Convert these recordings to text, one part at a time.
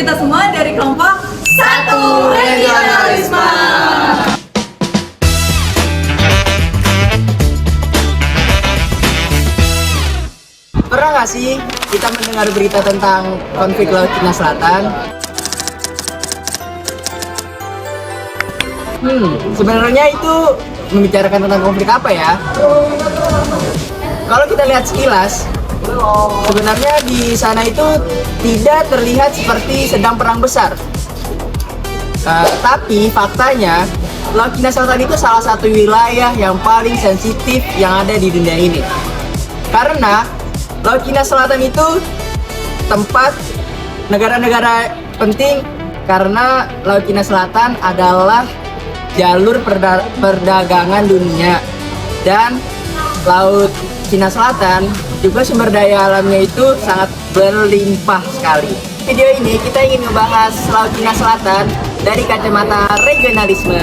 Kita semua dari kelompok satu regionalisme. Pernah nggak sih kita mendengar berita tentang konflik Laut Cina Selatan? Sebenarnya itu membicarakan tentang konflik apa ya? Kalau kita lihat sekilas, sebenarnya di sana itu tidak terlihat seperti sedang perang besar. Tapi faktanya, Laut Cina Selatan itu salah satu wilayah yang paling sensitif yang ada di dunia ini. Karena Laut Cina Selatan itu tempat negara-negara penting, karena Laut Cina Selatan adalah jalur perdagangan dunia, dan Laut Cina Selatan juga sumber daya alamnya itu sangat berlimpah sekali. Video ini kita ingin membahas Laut Cina Selatan dari kacamata regionalisme.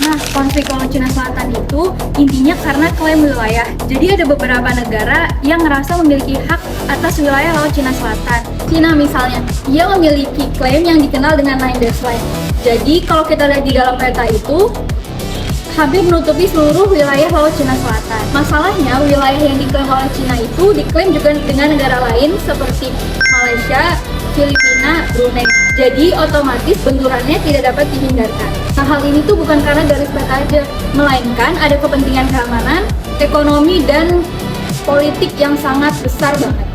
Nah, konflik Laut Cina Selatan itu intinya karena klaim wilayah. Jadi ada beberapa negara yang ngerasa memiliki hak atas wilayah Laut Cina Selatan. Cina misalnya, ia memiliki klaim yang dikenal dengan Nine Dash Line. Jadi kalau kita lihat di dalam peta itu, hampir menutupi seluruh wilayah Laut Cina Selatan. Masalahnya, wilayah yang diklaim oleh Cina itu diklaim juga dengan negara lain seperti Malaysia, Filipina, Brunei. Jadi otomatis benturannya tidak dapat dihindarkan. Nah, hal ini tuh bukan karena garis peta aja, melainkan ada kepentingan keamanan, ekonomi, dan politik yang sangat besar banget.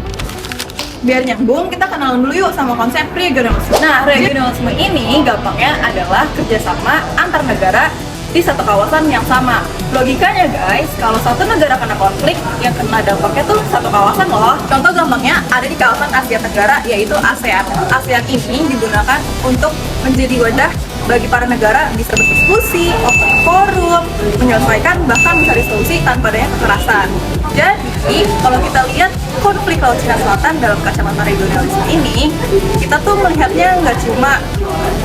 Biar nyambung, kita kenalan dulu yuk sama konsep regionalisme. Nah, regionalisme ini gampangnya adalah kerjasama antar negara di satu kawasan yang sama. Logikanya guys, kalau satu negara kena konflik, yang kena dampaknya tuh satu kawasan loh. Contoh gampangnya ada di kawasan Asia Tenggara, yaitu ASEAN. ASEAN ini digunakan untuk menjadi wadah bagi para negara bisa berdiskusi, open forum, menyelesaikan, bahkan mencari solusi tanpa adanya kekerasan. Jadi, kalau kita lihat konflik Laut Cina Selatan dalam kacamata regionalisme ini, kita tuh melihatnya nggak cuma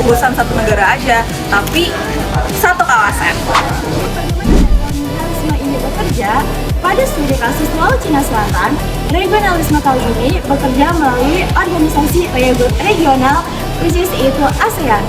urusan satu negara aja, tapi satu kawasan. Regionalisme ini bekerja pada studi kasus Laut Cina Selatan. Regionalisme kali ini bekerja melalui organisasi regional, which is itu ASEAN.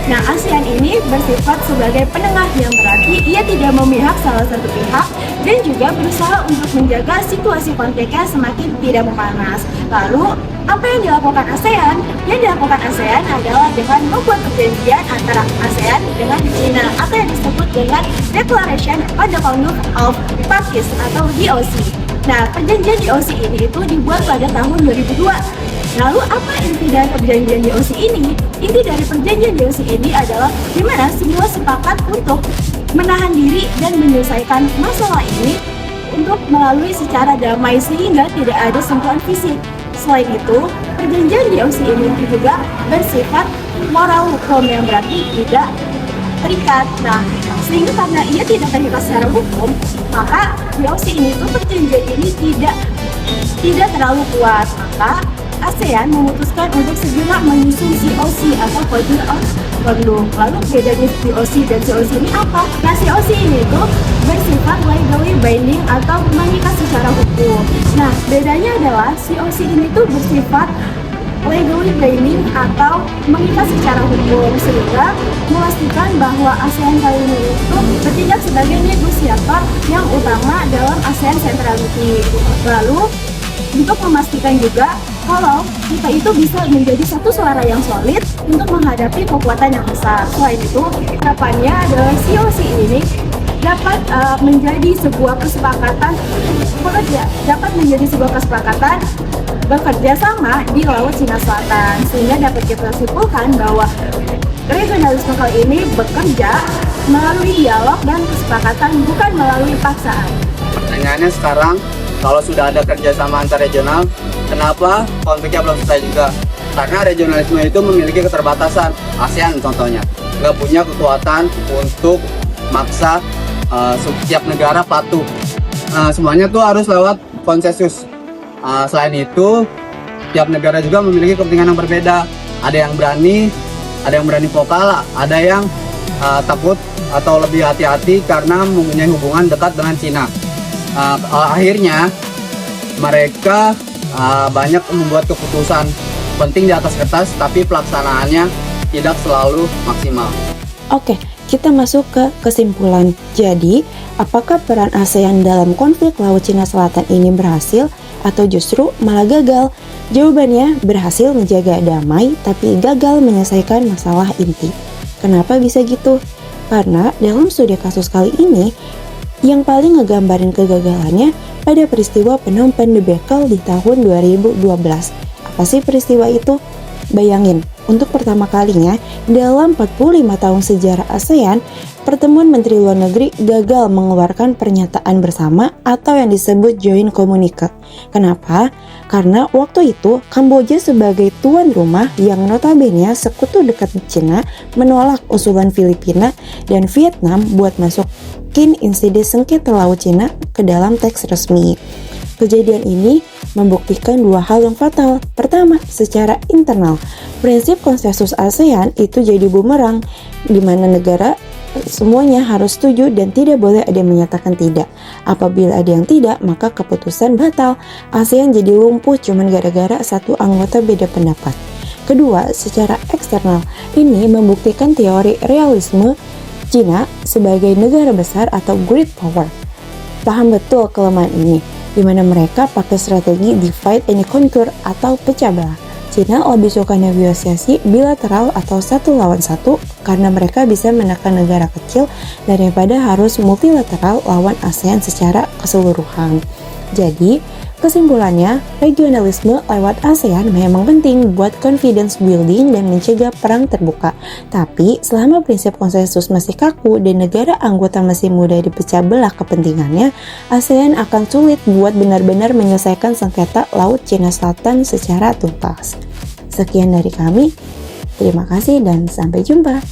Nah, ASEAN ini bersifat sebagai penengah, yang berarti ia tidak memihak salah satu pihak dan juga berusaha untuk menjaga situasi konfliknya semakin tidak memanas. Lalu, apa yang dilakukan ASEAN? Yang dilakukan ASEAN adalah dengan membuat perjanjian antara ASEAN dengan China atau yang disebut dengan Declaration on the Conduct of Parties atau DOC. Nah, perjanjian DOC ini itu dibuat pada tahun 2002. Lalu apa inti dari perjanjian DOC ini? Inti dari perjanjian DOC ini adalah di mana semua sepakat untuk menahan diri dan menyelesaikan masalah ini untuk melalui secara damai sehingga tidak ada sentuhan fisik. Selain itu, perjanjian DOC ini juga bersifat moral hukum, yang berarti tidak terikat. Nah, sehingga karena ia tidak terikat secara hukum, maka DOC ini tuh perjanjian ini tidak terlalu kuat. Maka ASEAN memutuskan untuk segera menyusun COC atau Code of Conduct. Lalu bedanya COC dan COC ini apa? Nah, COC ini tuh bersifat legally binding atau mengikat secara hukum. Nah, bedanya adalah COC ini tuh bersifat legally binding atau mengikat secara hukum, sehingga memastikan bahwa ASEAN kali ini itu bertindak sebagai negosiator yang utama dalam ASEAN Centrality. Lalu untuk memastikan juga kalau kita itu bisa menjadi satu suara yang solid untuk menghadapi kekuatan yang besar. Selain itu, harapannya adalah COC ini dapat menjadi sebuah kesepakatan bekerja sama di Laut Cina Selatan, sehingga dapat kita simpulkan bahwa regionalisme kali ini bekerja melalui dialog dan kesepakatan, bukan melalui paksaan. Pertanyaannya sekarang, kalau sudah ada kerjasama antar regional, kenapa konfliknya belum selesai juga? Karena regionalisme itu memiliki keterbatasan. ASEAN contohnya nggak punya kekuatan untuk maksa setiap negara patuh. Semuanya tuh harus lewat konsensus. Selain itu, tiap negara juga memiliki kepentingan yang berbeda. Ada yang berani vokal, ada yang takut atau lebih hati-hati karena mempunyai hubungan dekat dengan Cina. Akhirnya mereka banyak membuat keputusan penting di atas kertas, tapi pelaksanaannya tidak selalu maksimal. Oke, kita masuk ke kesimpulan. Jadi, apakah peran ASEAN dalam konflik Laut Cina Selatan ini berhasil atau justru malah gagal? Jawabannya, berhasil menjaga damai tapi gagal menyelesaikan masalah inti. Kenapa bisa gitu? Karena dalam studi kasus kali ini, yang paling ngegambarin kegagalannya pada peristiwa Phnom Penh debacle di tahun 2012. Apa sih peristiwa itu? Bayangin, untuk pertama kalinya dalam 45 tahun sejarah ASEAN, pertemuan Menteri Luar Negeri gagal mengeluarkan pernyataan bersama atau yang disebut joint communique. Kenapa? Karena waktu itu Kamboja sebagai tuan rumah yang notabene sekutu dekat Cina menolak usulan Filipina dan Vietnam buat masukin insiden sengketa Laut Cina ke dalam teks resmi. Kejadian ini membuktikan dua hal yang fatal. Pertama, secara internal, prinsip konsensus ASEAN itu jadi bumerang, di mana negara semuanya harus setuju dan tidak boleh ada yang menyatakan tidak. Apabila ada yang tidak, maka keputusan batal. ASEAN jadi lumpuh cuman gara-gara satu anggota beda pendapat. Kedua, secara eksternal, ini membuktikan teori realisme Cina sebagai negara besar atau great power. Paham betul kelemahan ini, di mana mereka pakai strategi divide and conquer atau pecah belah. Cina lebih suka negosiasi bilateral atau satu lawan satu karena mereka bisa menekan negara kecil daripada harus multilateral lawan ASEAN secara keseluruhan. Jadi, kesimpulannya, regionalisme lewat ASEAN memang penting buat confidence building dan mencegah perang terbuka. Tapi, selama prinsip konsensus masih kaku dan negara anggota masih mudah dipecah belah kepentingannya, ASEAN akan sulit buat benar-benar menyelesaikan sengketa Laut Cina Selatan secara tuntas. Sekian dari kami, terima kasih dan sampai jumpa.